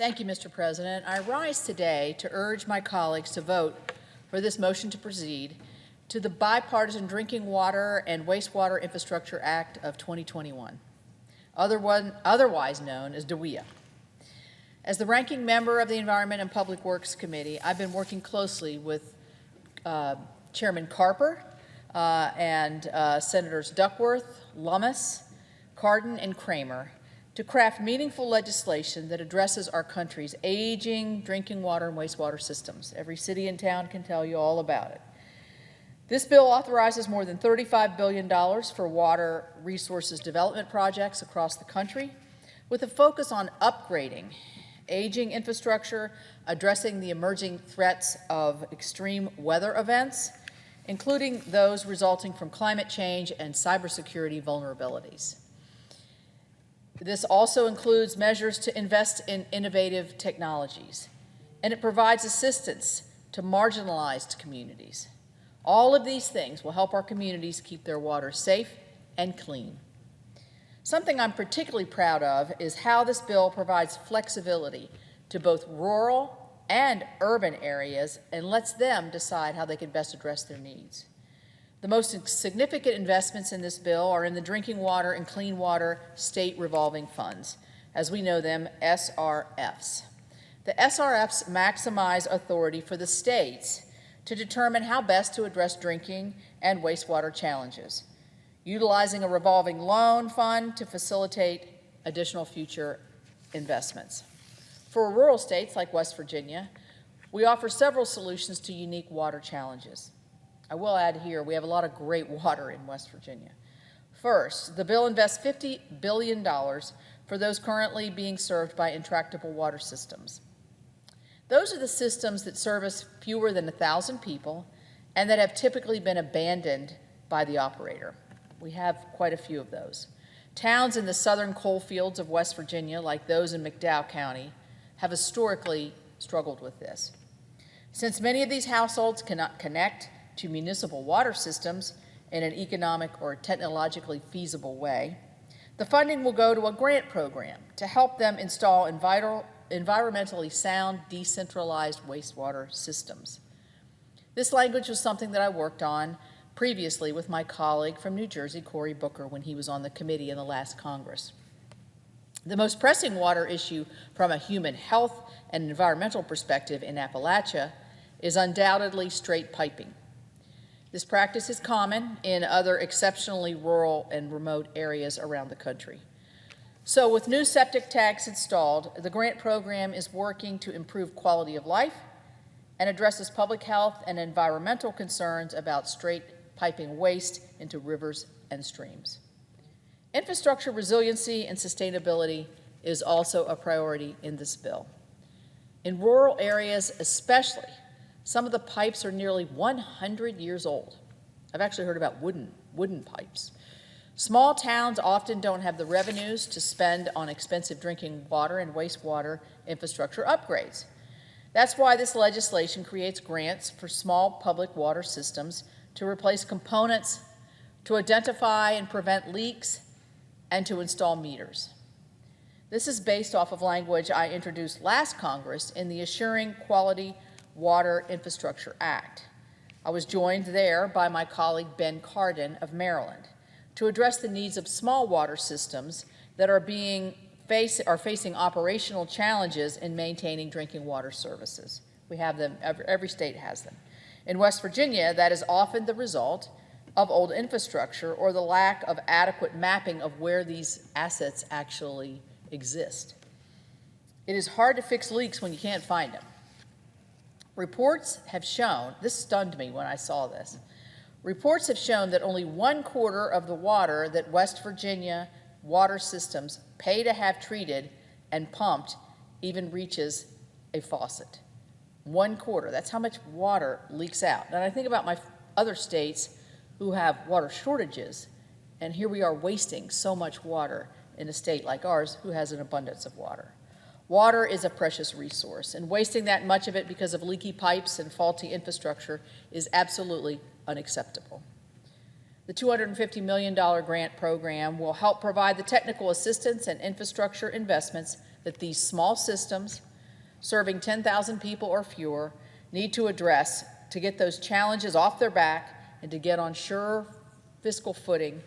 Thank you, Mr. President. I rise today to urge my colleagues to vote for this motion to proceed to the Bipartisan Drinking Water and Wastewater Infrastructure Act of 2021, otherwise known as DWIA. As the ranking member of the Environment and Public Works Committee, I've been working closely with Chairman Carper and Senators Duckworth, Lummis, Cardin, and Kramer to craft meaningful legislation that addresses our country's aging drinking water and wastewater systems. Every city and town can tell you all about it. This bill authorizes more than $35 billion for water resources development projects across the country, with a focus on upgrading aging infrastructure, addressing the emerging threats of extreme weather events, including those resulting from climate change and cybersecurity vulnerabilities. This also includes measures to invest in innovative technologies, and it provides assistance to marginalized communities. All of these things will help our communities keep their water safe and clean. Something I'm particularly proud of is how this bill provides flexibility to both rural and urban areas and lets them decide how they can best address their needs. The most significant investments in this bill are in the Drinking Water and Clean Water State Revolving Funds, as we know them, SRFs. The SRFs maximize authority for the states to determine how best to address drinking and wastewater challenges, utilizing a revolving loan fund to facilitate additional future investments. For rural states like West Virginia, we offer several solutions to unique water challenges. I will add here, we have a lot of great water in West Virginia. First, the bill invests $50 billion for those currently being served by intractable water systems. Those are the systems that service fewer than 1,000 people and that have typically been abandoned by the operator. We have quite a few of those. Towns in the southern coal fields of West Virginia, like those in McDowell County, have historically struggled with this. Since many of these households cannot connect to municipal water systems in an economic or technologically feasible way, the funding will go to a grant program to help them install environmentally sound, decentralized wastewater systems. This language was something that I worked on previously with my colleague from New Jersey, Cory Booker, when he was on the committee in the last Congress. The most pressing water issue from a human health and environmental perspective in Appalachia is undoubtedly straight piping. This practice is common in other exceptionally rural and remote areas around the country. So with new septic tanks installed, the grant program is working to improve quality of life and addresses public health and environmental concerns about straight piping waste into rivers and streams. Infrastructure resiliency and sustainability is also a priority in this bill. In rural areas especially, some of the pipes are nearly 100 years old. I've actually heard about wooden pipes. Small towns often don't have the revenues to spend on expensive drinking water and wastewater infrastructure upgrades. That's why this legislation creates grants for small public water systems to replace components, to identify and prevent leaks, and to install meters. This is based off of language I introduced last Congress in the Assuring Quality Water Infrastructure Act. I was joined there by my colleague Ben Cardin of Maryland to address the needs of small water systems that are facing operational challenges in maintaining drinking water services. We have them, every state has them. In West Virginia, that is often the result of old infrastructure or the lack of adequate mapping of where these assets actually exist. It is hard to fix leaks when you can't find them. Reports have shown, this stunned me when I saw this, reports have shown that only 1/4 of the water that West Virginia water systems pay to have treated and pumped even reaches a faucet. 1/4, that's how much water leaks out. And I think about my other states who have water shortages, and here we are wasting so much water in a state like ours who has an abundance of water. Water is a precious resource, and wasting that much of it because of leaky pipes and faulty infrastructure is absolutely unacceptable. The $250 million grant program will help provide the technical assistance and infrastructure investments that these small systems serving 10,000 people or fewer, need to address to get those challenges off their back and to get on sure fiscal footing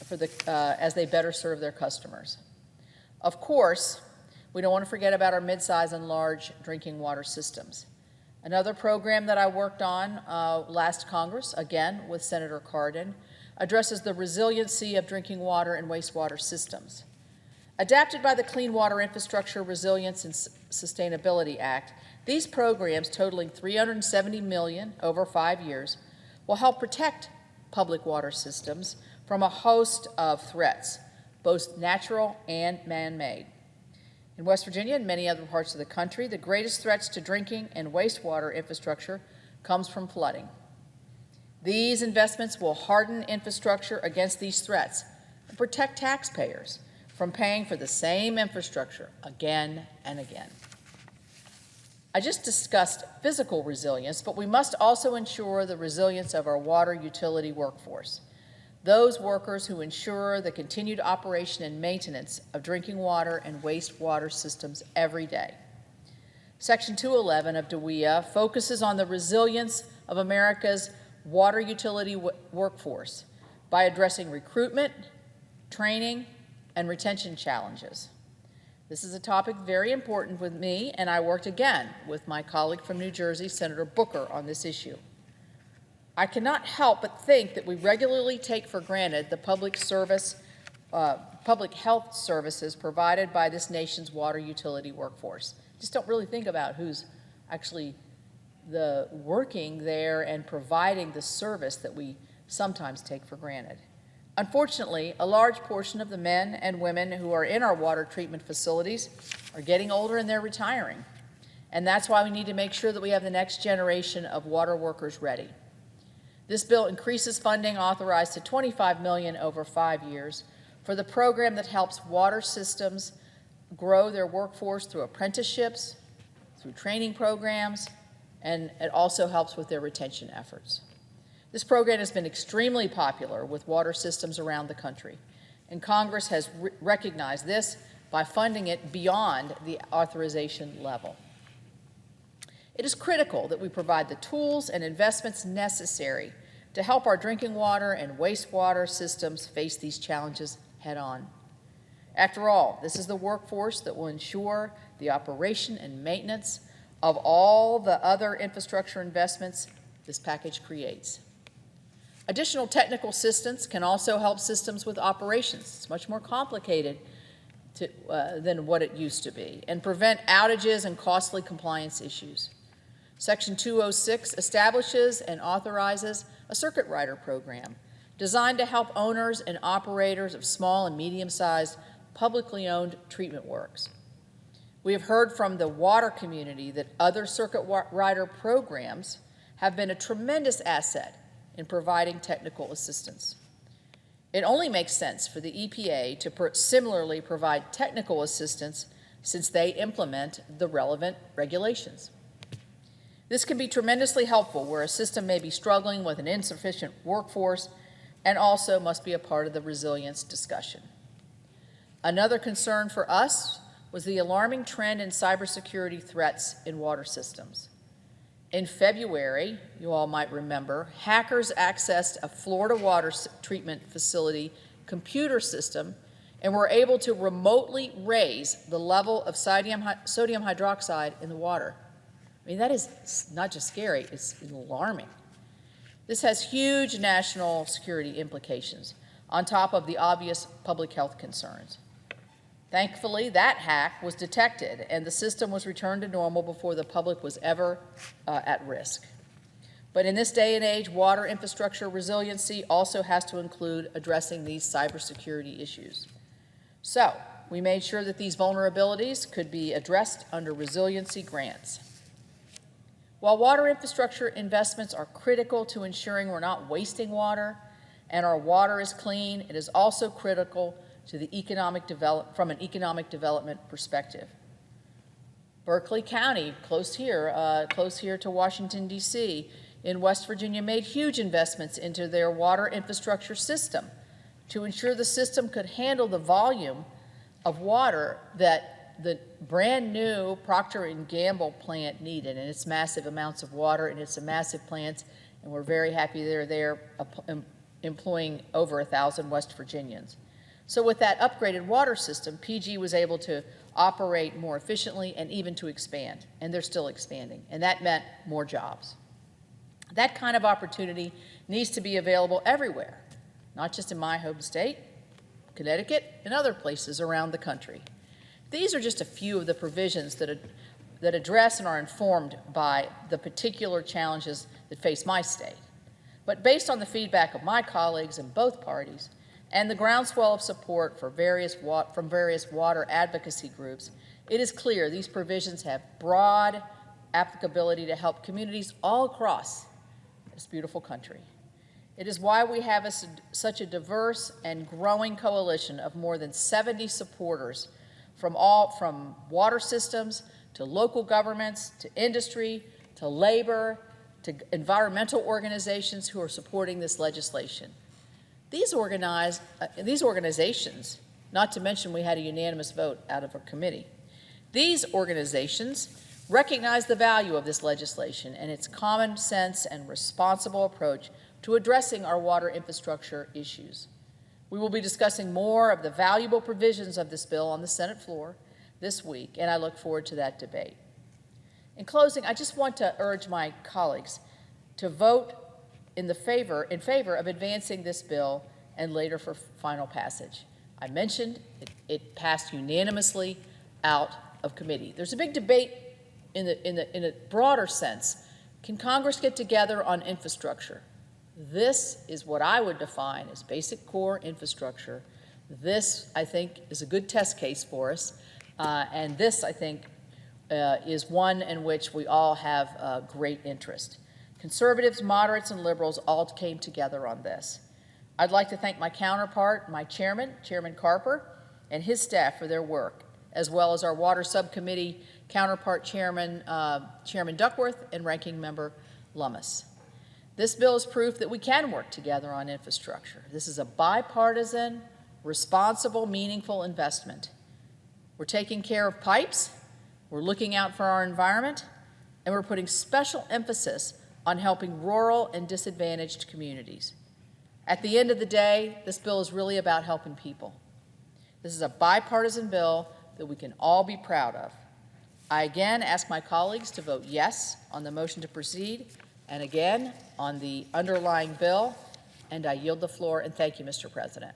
for as they better serve their customers. Of course, we don't want to forget about our mid-size and large drinking water systems. Another program that I worked on last Congress, again with Senator Cardin, addresses the resiliency of drinking water and wastewater systems. Adapted by the Clean Water Infrastructure Resilience and Sustainability Act, these programs, totaling $370 million over 5 years, will help protect public water systems from a host of threats, both natural and man-made. In West Virginia and many other parts of the country, the greatest threats to drinking and wastewater infrastructure comes from flooding. These investments will harden infrastructure against these threats and protect taxpayers from paying for the same infrastructure again and again. I just discussed physical resilience, but we must also ensure the resilience of our water utility workforce, those workers who ensure the continued operation and maintenance of drinking water and wastewater systems every day. Section 211 of DWEA focuses on the resilience of America's water utility workforce by addressing recruitment, training, and retention challenges. This is a topic very important with me, and I worked again with my colleague from New Jersey, Senator Booker, on this issue. I cannot help but think that we regularly take for granted the public health services provided by this nation's water utility workforce. Just don't really think about who's actually working there and providing the service that we sometimes take for granted. Unfortunately, a large portion of the men and women who are in our water treatment facilities are getting older and they're retiring. And that's why we need to make sure that we have the next generation of water workers ready. This bill increases funding authorized to $25 million over 5 years for the program that helps water systems grow their workforce through apprenticeships, through training programs, and it also helps with their retention efforts. This program has been extremely popular with water systems around the country, and Congress has recognized this by funding it beyond the authorization level. It is critical that we provide the tools and investments necessary to help our drinking water and wastewater systems face these challenges head-on. After all, this is the workforce that will ensure the operation and maintenance of all the other infrastructure investments this package creates. Additional technical assistance can also help systems with operations. It's much more complicated than what it used to be, and prevent outages and costly compliance issues. Section 206 establishes and authorizes a circuit rider program designed to help owners and operators of small and medium-sized publicly owned treatment works. We have heard from the water community that other circuit rider programs have been a tremendous asset in providing technical assistance. It only makes sense for the EPA to similarly provide technical assistance since they implement the relevant regulations. This can be tremendously helpful where a system may be struggling with an insufficient workforce and also must be a part of the resilience discussion. Another concern for us was the alarming trend in cybersecurity threats in water systems. In February, you all might remember, hackers accessed a Florida water treatment facility computer system and were able to remotely raise the level of sodium hydroxide in the water. I mean, that is not just scary, it's alarming. This has huge national security implications on top of the obvious public health concerns. Thankfully, that hack was detected and the system was returned to normal before the public was ever at risk. But in this day and age, water infrastructure resiliency also has to include addressing these cybersecurity issues. So, we made sure that these vulnerabilities could be addressed under resiliency grants. While water infrastructure investments are critical to ensuring we're not wasting water and our water is clean, it is also critical to the from an economic development perspective. Berkeley County, close here to Washington, D.C., in West Virginia, made huge investments into their water infrastructure system to ensure the system could handle the volume of water that the brand new Procter & Gamble plant needed, and it's massive amounts of water, and it's a massive plant, and we're very happy they're there employing over 1,000 West Virginians. So with that upgraded water system, PG was able to operate more efficiently and even to expand, and they're still expanding, and that meant more jobs. That kind of opportunity needs to be available everywhere, not just in my home state, Connecticut, and other places around the country. These are just a few of the provisions that address and are informed by the particular challenges that face my state. But based on the feedback of my colleagues in both parties and the groundswell of support for from various water advocacy groups, it is clear these provisions have broad applicability to help communities all across this beautiful country. It is why we have such a diverse and growing coalition of more than 70 supporters from water systems to local governments to industry to labor to environmental organizations who are supporting this legislation. These organizations, not to mention we had a unanimous vote out of a committee, these organizations recognize the value of this legislation and its common sense and responsible approach to addressing our water infrastructure issues. We will be discussing more of the valuable provisions of this bill on the Senate floor this week, and I look forward to that debate. In closing, I just want to urge my colleagues to vote in favor of advancing this bill and later for final passage. I mentioned it passed unanimously out of committee. There's a big debate in a broader sense. Can Congress get together on infrastructure? This is what I would define as basic core infrastructure. This, I think, is a good test case for us, and this, I think, is one in which we all have great interest. Conservatives, moderates, and liberals all came together on this. I'd like to thank my counterpart, my chairman, Chairman Carper, and his staff for their work, as well as our Water Subcommittee counterpart Chairman Duckworth and Ranking Member Lummis. This bill is proof that we can work together on infrastructure. This is a bipartisan, responsible, meaningful investment. We're taking care of pipes, we're looking out for our environment, and we're putting special emphasis on helping rural and disadvantaged communities. At the end of the day, this bill is really about helping people. This is a bipartisan bill that we can all be proud of. I again ask my colleagues to vote yes on the motion to proceed, and again on the underlying bill, and I yield the floor, and thank you, Mr. President.